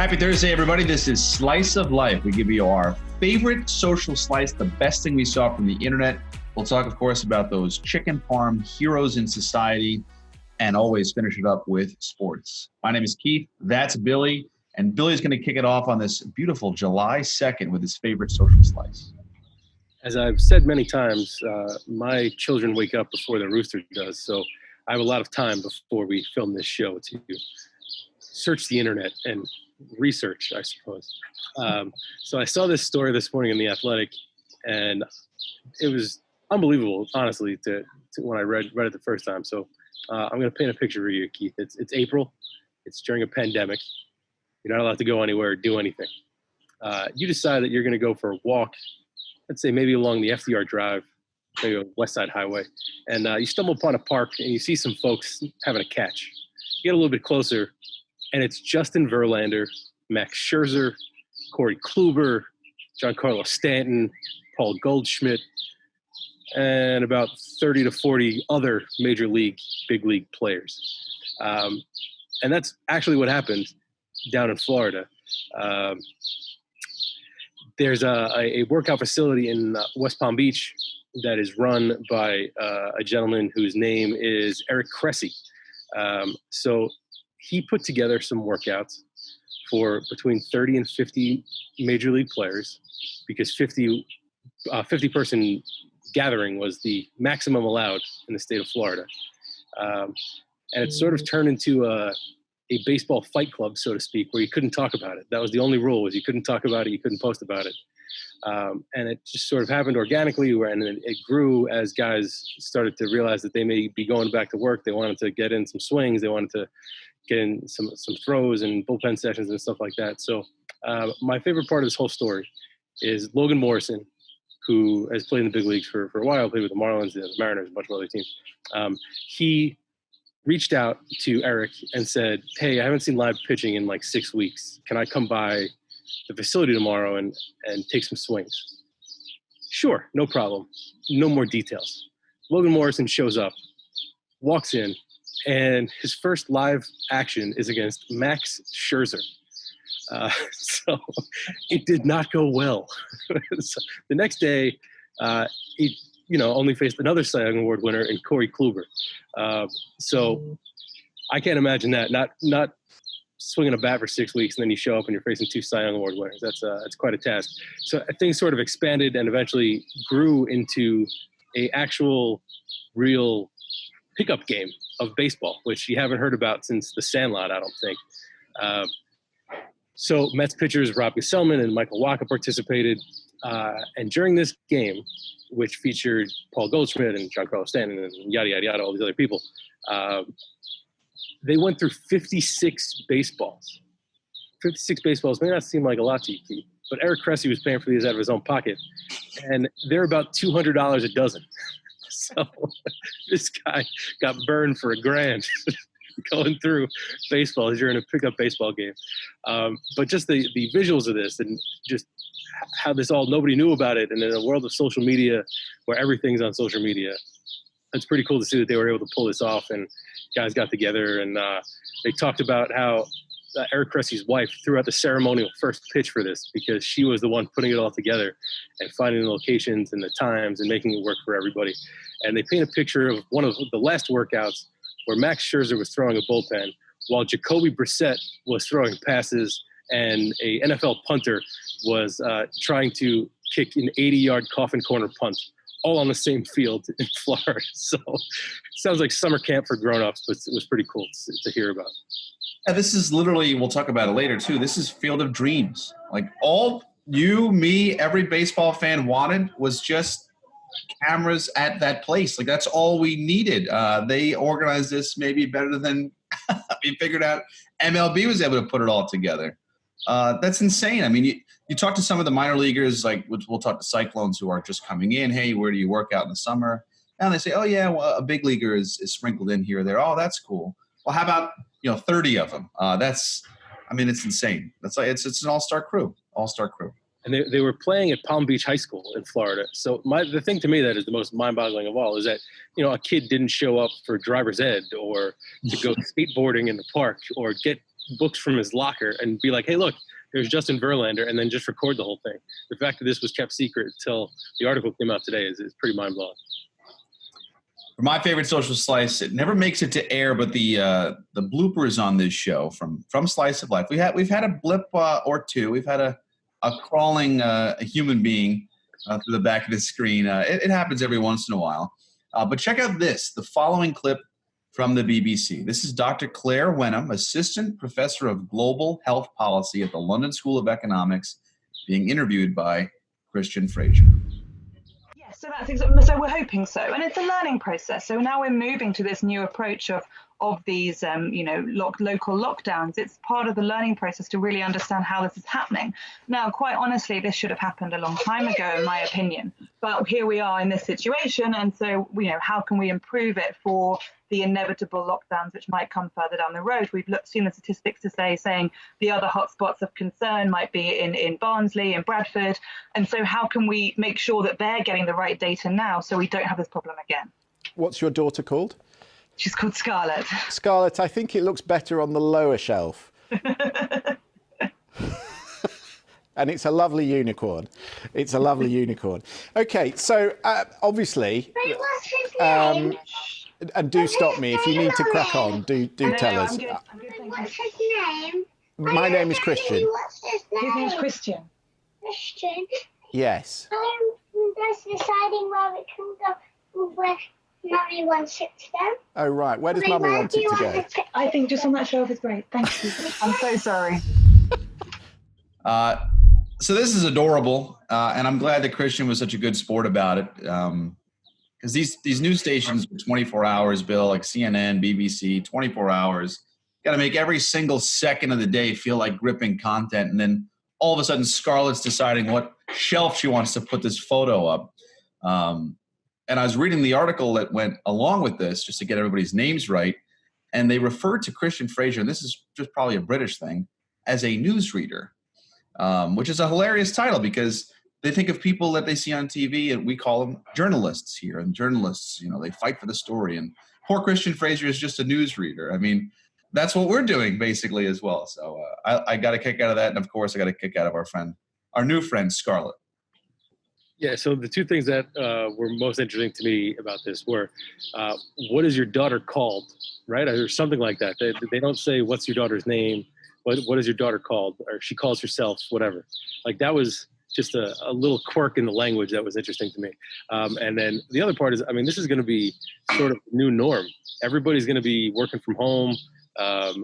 Happy Thursday, everybody. This is Slice of Life. We give you our favorite social slice, the best thing we saw from the internet. We'll talk, of course, about those chicken farm heroes in society and always finish it up with sports. My name is Keith. That's Billy. And Billy's going to kick it off on this beautiful July 2nd with his favorite social slice. As I've said many times, my children wake up before the rooster does. So I have a lot of time before we film this show to search the internet and research, I suppose. So I saw this story this morning in The Athletic, and it was unbelievable, honestly, to when I read it the first time. So I'm going to paint a picture for you, Keith. It's April. It's during a pandemic. You're not allowed to go anywhere or do anything. You decide that you're going to go for a walk, let's say maybe along the FDR Drive, maybe a West Side Highway, and you stumble upon a park and you see some folks having a catch. You get a little bit closer, and it's Justin Verlander, Max Scherzer, Corey Kluber, Giancarlo Stanton, Paul Goldschmidt, and about 30 to 40 other major league, big league players. And that's actually what happened down in Florida. There's a workout facility in West Palm Beach that is run by a gentleman whose name is Eric Cressy. So he put together some workouts for between 30 and 50 major league players, because 50 person gathering was the maximum allowed in the state of Florida. And it sort of turned into a baseball fight club, so to speak, where you couldn't talk about it. That was the only rule, was you couldn't talk about it, you couldn't post about it. And it just sort of happened organically, and it grew as guys started to realize that they may be going back to work. They wanted to get in some swings. They wanted to get in some throws and bullpen sessions and stuff like that. So my favorite part of this whole story is Logan Morrison, who has played in the big leagues for a while, played with the Marlins, the Mariners, a bunch of other teams. He reached out to Eric and said, "Hey, I haven't seen live pitching in like 6 weeks. Can I come by the facility tomorrow and take some swings?" Sure, no problem. No more details. Logan Morrison shows up, walks in, and his first live action is against Max Scherzer. So it did not go well. So the next day, he only faced another Cy Young Award winner in Corey Kluber. So I can't imagine that. Not swinging a bat for 6 weeks and then you show up and you're facing two Cy Young Award winners. That's quite a task. So things sort of expanded and eventually grew into a actual real pickup game of baseball, which you haven't heard about since The Sandlot, I don't think. So Mets pitchers Rob Gesellman and Michael Wacha participated. And during this game, which featured Paul Goldschmidt and Giancarlo Stanton and yada, yada, yada, all these other people, they went through 56 baseballs. 56 baseballs may not seem like a lot to you, Keith, but Eric Cressy was paying for these out of his own pocket, and they're about $200 a dozen. So this guy got burned for $1,000 going through baseball during a pickup baseball game. But just the visuals of this and just how nobody knew about it. And in a world of social media where everything's on social media, it's pretty cool to see that they were able to pull this off, and guys got together and they talked about how Eric Cressy's wife threw out the ceremonial first pitch for this because she was the one putting it all together and finding the locations and the times and making it work for everybody. And they paint a picture of one of the last workouts where Max Scherzer was throwing a bullpen while Jacoby Brissett was throwing passes and a NFL punter was trying to kick an 80-yard coffin corner punt, all on the same field in Florida. So it sounds like summer camp for grown-ups, but it was pretty cool to hear about. Yeah, this is literally, we'll talk about it later too, this is Field of Dreams. Like all you, me, every baseball fan wanted was just cameras at that place. Like that's all we needed. They organized this maybe better than we figured out MLB was able to put it all together. That's insane. I mean, you talk to some of the minor leaguers, like we'll talk to Cyclones who are just coming in. Hey, where do you work out in the summer? And they say, oh yeah, well, a big leaguer is sprinkled in here or there. Oh, that's cool. Well, how about 30 of them? It's insane. That's like it's an all-star crew. And they were playing at Palm Beach High School in Florida. So the thing to me that is the most mind-boggling of all is that, a kid didn't show up for driver's ed or to go skateboarding in the park or get books from his locker and be like, hey, look, there's Justin Verlander, and then just record the whole thing. The fact that this was kept secret until the article came out today is pretty mind-blowing. For my favorite social slice, it never makes it to air, but the bloopers on this show from Slice of Life. We've had a blip or two. We've had a crawling a human being through the back of the screen. It happens every once in a while. But check out the following clip from the BBC. This is Dr. Claire Wenham, Assistant Professor of Global Health Policy at the London School of Economics, being interviewed by Christian Fraser. Yes, so so we're hoping so, and it's a learning process. So now we're moving to this new approach of these local lockdowns. It's part of the learning process to really understand how this is happening. Now, quite honestly, this should have happened a long time ago, in my opinion. But here we are in this situation, and so how can we improve it for the inevitable lockdowns which might come further down the road? We've seen the statistics saying the other hotspots of concern might be in Barnsley and Bradford, and so how can we make sure that they're getting the right data now so we don't have this problem again? What's your daughter called? She's called Scarlett. Scarlett, I think it looks better on the lower shelf. And it's a lovely unicorn. It's a lovely unicorn. Okay, so obviously, What's his name? and do stop me if you need to crack on. Do tell us. I'm good, What's his name? My name is Christian. What's his name? His name's Christian. Christian. Yes. I'm just deciding where it can go, where Mummy wants it to go. Oh right. Where does Mummy want it to go? I think just on that shelf is great. Thank you. I'm so sorry. So this is adorable, and I'm glad that Christian was such a good sport about it. Because these news stations are 24 hours, Bill, like CNN, BBC, 24 hours. Got to make every single second of the day feel like gripping content. And then all of a sudden, Scarlett's deciding what shelf she wants to put this photo up. And I was reading the article that went along with this just to get everybody's names right. And they referred to Christian Fraser, and this is just probably a British thing, as a newsreader, which is a hilarious title because they think of people that they see on TV, and we call them journalists here. And journalists, they fight for the story. And poor Christian Fraser is just a newsreader. I mean, that's what we're doing basically as well. So I got a kick out of that. And of course, I got a kick out of our new friend, Scarlett. Yeah, so the two things that were most interesting to me about this were, what is your daughter called, right? Or something like that. They don't say, what's your daughter's name? What is your daughter called? Or she calls herself, whatever. Like that was just a little quirk in the language that was interesting to me. And then the other part is, this is going to be sort of the new norm. Everybody's going to be working from home.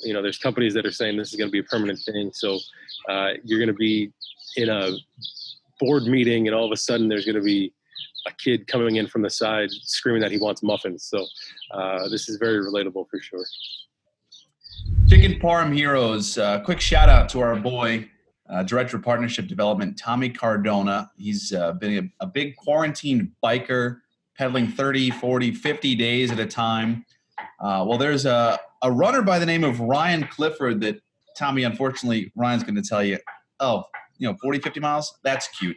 There's companies that are saying this is going to be a permanent thing. So you're going to be in a board meeting and all of a sudden there's going to be a kid coming in from the side screaming that he wants muffins. So this is very relatable for sure. Chicken Parm Heroes, quick shout out to our boy, Director of Partnership Development, Tommy Cardona. He's been a big quarantine biker, pedaling 30, 40, 50 days at a time. Well, there's a runner by the name of Ryan Clifford that, Tommy, unfortunately, Ryan's going to tell you, 40, 50 miles? That's cute.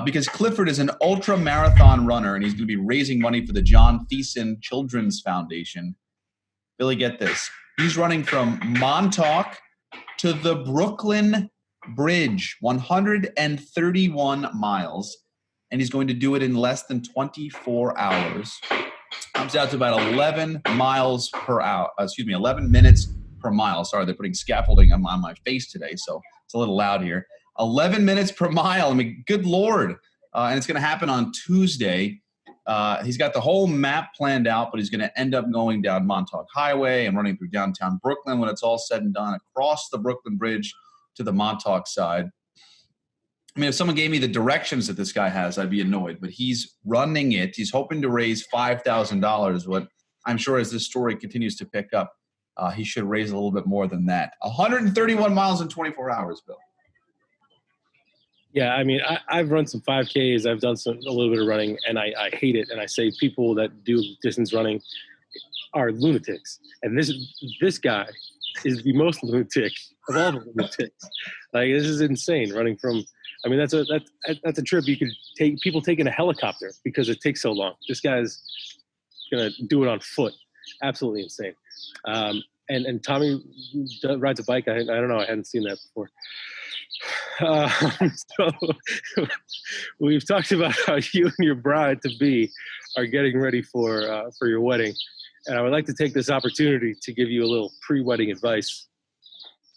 Because Clifford is an ultra marathon runner, and he's going to be raising money for the John Thiessen Children's Foundation. Billy, get this. He's running from Montauk to the Brooklyn Bridge, 131 miles, and he's going to do it in less than 24 hours. Comes out to about 11 miles per hour. 11 minutes per mile. Sorry, they're putting scaffolding on my face today, so it's a little loud here. 11 minutes per mile. Good Lord. And it's going to happen on Tuesday. He's got the whole map planned out, but he's going to end up going down Montauk Highway and running through downtown Brooklyn when it's all said and done, across the Brooklyn Bridge to the Montauk side. If someone gave me the directions that this guy has, I'd be annoyed. But he's running it. He's hoping to raise $5,000, what I'm sure as this story continues to pick up, he should raise a little bit more than that. 131 miles in 24 hours, Bill. Yeah, I've run some 5Ks. I've done a little bit of running, and I hate it. And I say people that do distance running are lunatics. And this guy is the most lunatic of all the lunatics. Like, this is insane. Running from, that's a trip you could take. People taking a helicopter because it takes so long. This guy's gonna do it on foot. Absolutely insane. and Tommy rides a bike. I don't know. I hadn't seen that before. So we've talked about how you and your bride to be are getting ready for your wedding, and I would like to take this opportunity to give you a little pre-wedding advice.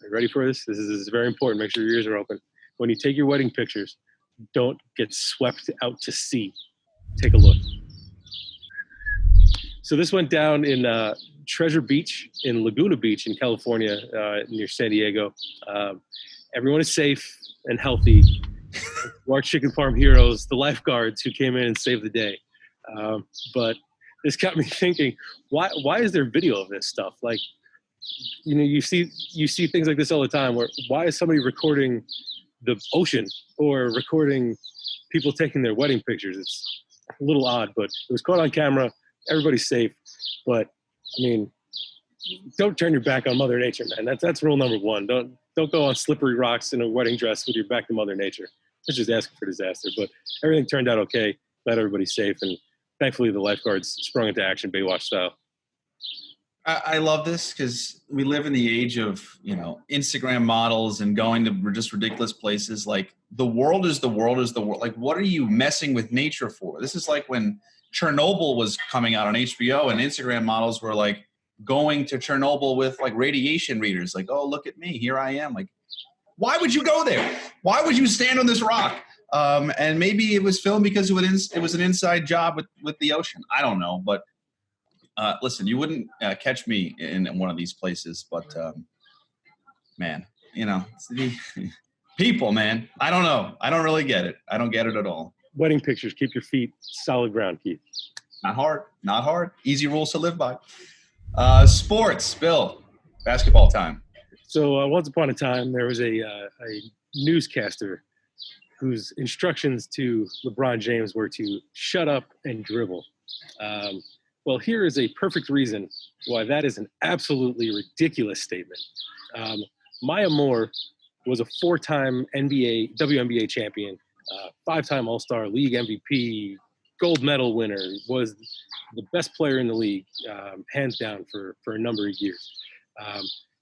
Are you ready for this? This is very important. Make sure your ears are open. When you take your wedding pictures, don't get swept out to sea. Take a look. So this went down in Treasure Beach, in Laguna Beach in California, near San Diego. Everyone is safe and healthy. Our chicken farm heroes, the lifeguards who came in and saved the day. But this got me thinking, why is there video of this stuff? Like, you know, you see things like this all the time where why is somebody recording the ocean or recording people taking their wedding pictures? It's a little odd, but it was caught on camera. Everybody's safe. But I mean, don't turn your back on Mother Nature, man. That's rule number one. Don't go on slippery rocks in a wedding dress with your back to Mother Nature. It's just asking for disaster. But everything turned out okay. Glad everybody's safe, and thankfully the lifeguards sprung into action Baywatch style. I love this because we live in the age of, you know, Instagram models and going to just ridiculous places. Like, the world is the world is the world. Like, what are you messing with nature for? This is like when Chernobyl was coming out on HBO and Instagram models were like going to Chernobyl with like radiation readers. Like, oh, look at me. Here I am. Like, why would you go there? Why would you stand on this rock? And maybe it was filmed because it was an inside job with the ocean. I don't know. But listen, you wouldn't catch me in one of these places. But, man, you know, people, man, I don't know. I don't really get it. I don't get it at all. Wedding pictures, keep your feet solid ground, Keith. Not hard. Easy rules to live by. Sports, Bill, basketball time. So once upon a time, there was a newscaster whose instructions to LeBron James were to shut up and dribble. Well, here is a perfect reason why that is an absolutely ridiculous statement. Maya Moore was a 4-time WNBA champion, 5-time All-Star League MVP, gold medal winner, was the best player in the league, hands down, for a number of years.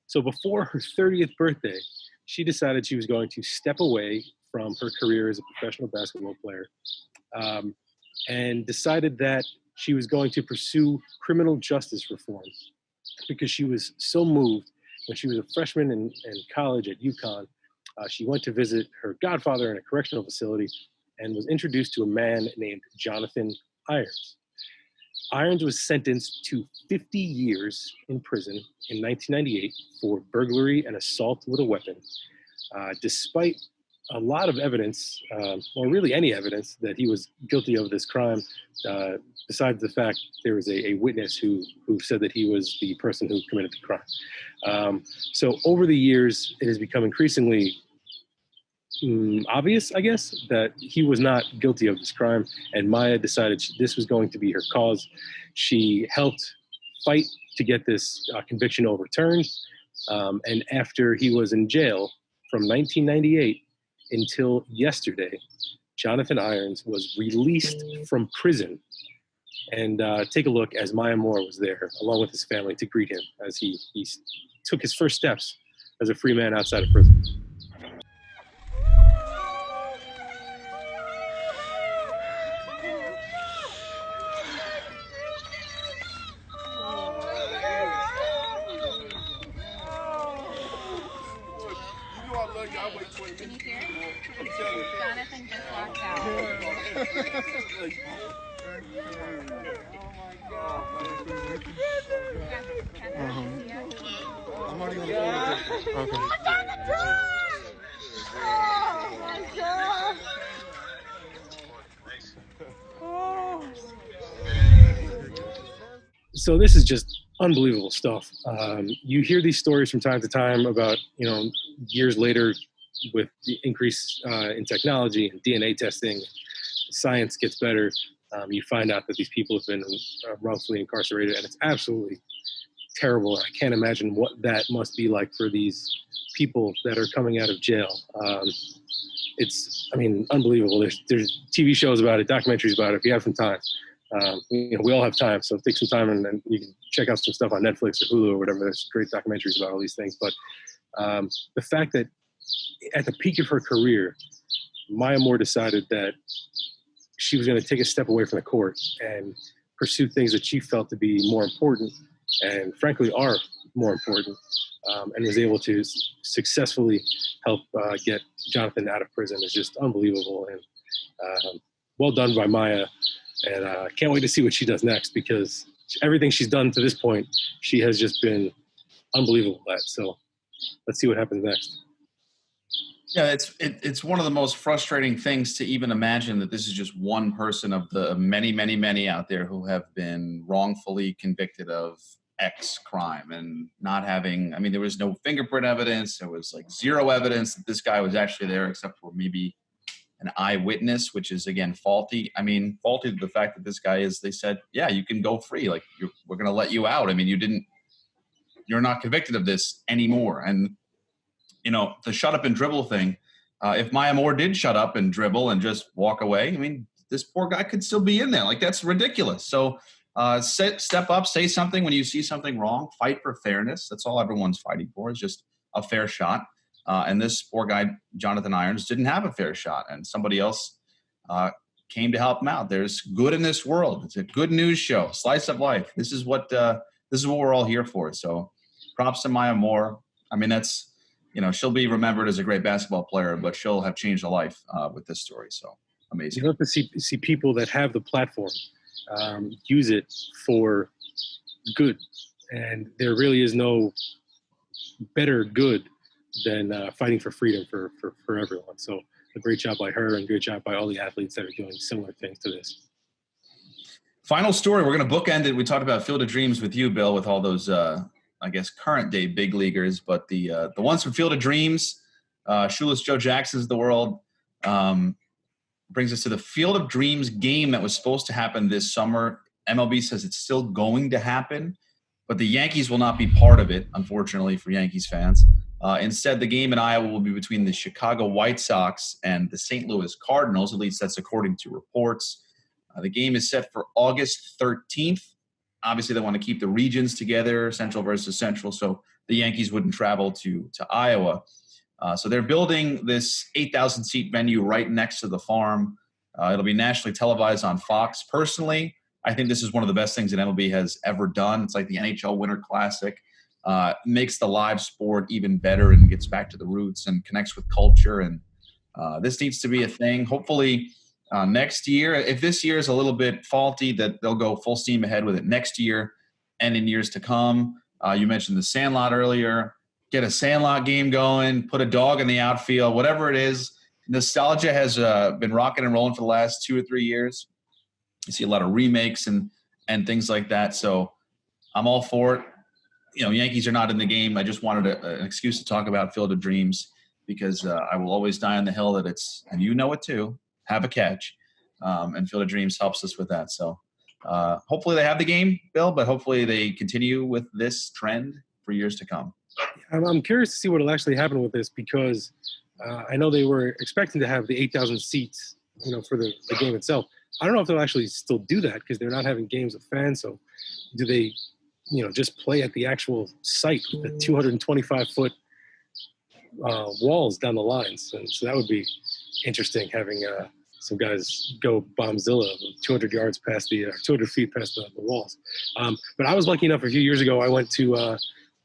So before her 30th birthday, she decided she was going to step away from her career as a professional basketball player, and decided that she was going to pursue criminal justice reform because she was so moved. When she was a freshman in college at UConn, she went to visit her godfather in a correctional facility and was introduced to a man named Jonathan Irons. Irons was sentenced to 50 years in prison in 1998 for burglary and assault with a weapon, despite a lot of evidence, or really any evidence, that he was guilty of this crime, besides the fact there was a witness who said that he was the person who committed the crime. So over the years, it has become increasingly obvious, I guess, that he was not guilty of this crime, and Maya decided this was going to be her cause. She helped fight to get this conviction overturned, and after he was in jail from 1998 until yesterday, Jonathan Irons was released from prison. And take a look as Maya Moore was there, along with his family, to greet him as he took his first steps as a free man outside of prison. Can you hear it? Jonathan just walked out. I'm not even okay. Oh my God! So this is just unbelievable stuff. You hear these stories from time to time about, years later, with the increase in technology and DNA testing, science gets better. You find out that these people have been wrongfully incarcerated, and it's absolutely terrible. I can't imagine what that must be like for these people that are coming out of jail. It's unbelievable. There's TV shows about it, documentaries about it, if you have some time. We all have time, so take some time and you can check out some stuff on Netflix or Hulu or whatever. There's great documentaries about all these things. But the fact that at the peak of her career, Maya Moore decided that she was going to take a step away from the court and pursue things that she felt to be more important and frankly are more important, and was able to successfully help get Jonathan out of prison is just unbelievable. And well done by Maya. And can't wait to see what she does next, because everything she's done to this point, she has just been unbelievable at. So let's see what happens next. Yeah, it's one of the most frustrating things to even imagine that this is just one person of the many, many, many out there who have been wrongfully convicted of X crime and not having, I mean, there was no fingerprint evidence. There was like zero evidence that this guy was actually there, except for maybe an eyewitness, which is, again, faulty. I mean, faulty to the fact that this guy is, they said, yeah, you can go free. Like, we're going to let you out. I mean, you're not convicted of this anymore. And, you know, the shut up and dribble thing, if Maya Moore did shut up and dribble and just walk away, I mean, this poor guy could still be in there. Like, that's ridiculous. So step up, say something when you see something wrong, fight for fairness. That's all everyone's fighting for, is just a fair shot. And this poor guy, Jonathan Irons, didn't have a fair shot, and somebody else came to help him out. There's good in this world. It's a good news show, slice of life. This is what we're all here for. So props to Maya Moore. I mean, that's, you know, she'll be remembered as a great basketball player, but she'll have changed a life with this story. So amazing. You love to see people that have the platform use it for good, and there really is no better good than fighting for freedom for everyone. So a great job by her, and great job by all the athletes that are doing similar things to this. Final story. We're going to bookend it. We talked about Field of Dreams with you, Bill, with all those, I guess, current day big leaguers, but the ones from Field of Dreams, Shoeless Joe Jackson's of the world, brings us to the Field of Dreams game that was supposed to happen this summer. MLB says it's still going to happen, but the Yankees will not be part of it, unfortunately, for Yankees fans. Instead, the game in Iowa will be between the Chicago White Sox and the St. Louis Cardinals. At least that's according to reports. The game is set for August 13th. Obviously, they want to keep the regions together, Central versus Central, so the Yankees wouldn't travel to Iowa. So they're building this 8,000-seat venue right next to the farm. It'll be nationally televised on Fox. Personally, I think this is one of the best things that MLB has ever done. It's like the NHL Winter Classic. Makes the live sport even better and gets back to the roots and connects with culture. And this needs to be a thing. Hopefully next year, if this year is a little bit faulty, that they'll go full steam ahead with it next year and in years to come. You mentioned the Sandlot earlier. Get a Sandlot game going, put a dog in the outfield, whatever it is. Nostalgia has been rocking and rolling for the last 2 or 3 years. You see a lot of remakes and things like that. So I'm all for it. You know, Yankees are not in the game. I just wanted an excuse to talk about Field of Dreams, because I will always die on the hill that it's, and you know it too, have a catch. And Field of Dreams helps us with that. So hopefully they have the game, Bill, but hopefully they continue with this trend for years to come. I'm curious to see what will actually happen with this, because I know they were expecting to have the 8,000 seats, you know, for the game itself. I don't know if they'll actually still do that, because they're not having games with fans. So do they, you know, just play at the actual site, the 225-foot walls down the lines? And so that would be interesting, having some guys go bombzilla 200 yards past 200 feet past the walls. But I was lucky enough a few years ago. I went to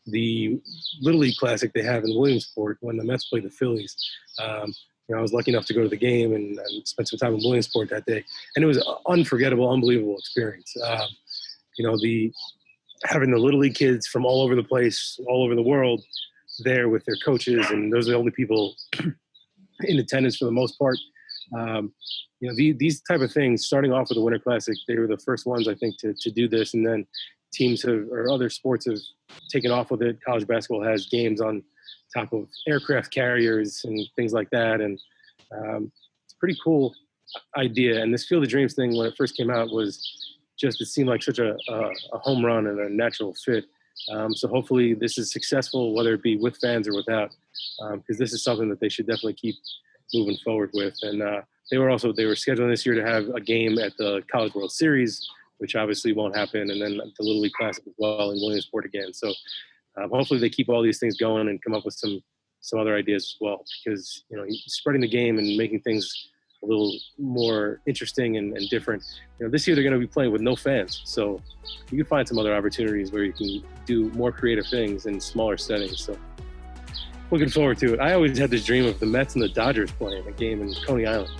the Little League Classic they have in Williamsport when the Mets played the Phillies. You know, I was lucky enough to go to the game and spend some time in Williamsport that day, and it was an unforgettable, unbelievable experience. You know, having the Little League kids from all over the place, all over the world, there with their coaches, and those are the only people in attendance for the most part. You know, these type of things, starting off with the Winter Classic, they were the first ones, I think, to do this, and then teams or other sports have taken off with it. College basketball has games on top of aircraft carriers and things like that, and it's a pretty cool idea. And this Field of Dreams thing, when it first came out, it seemed like such a home run and a natural fit. So hopefully this is successful, whether it be with fans or without, because this is something that they should definitely keep moving forward with. And they were scheduling this year to have a game at the College World Series, which obviously won't happen, and then the Little League Classic as well in Williamsport again. So hopefully they keep all these things going and come up with some other ideas as well, because spreading the game and making things a little more interesting and different. This year they're going to be playing with no fans, so you can find some other opportunities where you can do more creative things in smaller settings. So looking forward to it. I always had this dream of the Mets and the Dodgers playing a game in Coney Island.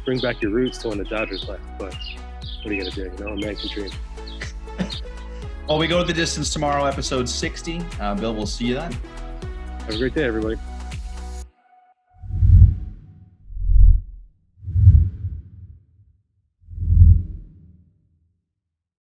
Bring back your roots to when the Dodgers left. But what are you going to do? A man can dream. Well, we go to the distance tomorrow, episode 60. Bill, we'll see you then. Have a great day, everybody.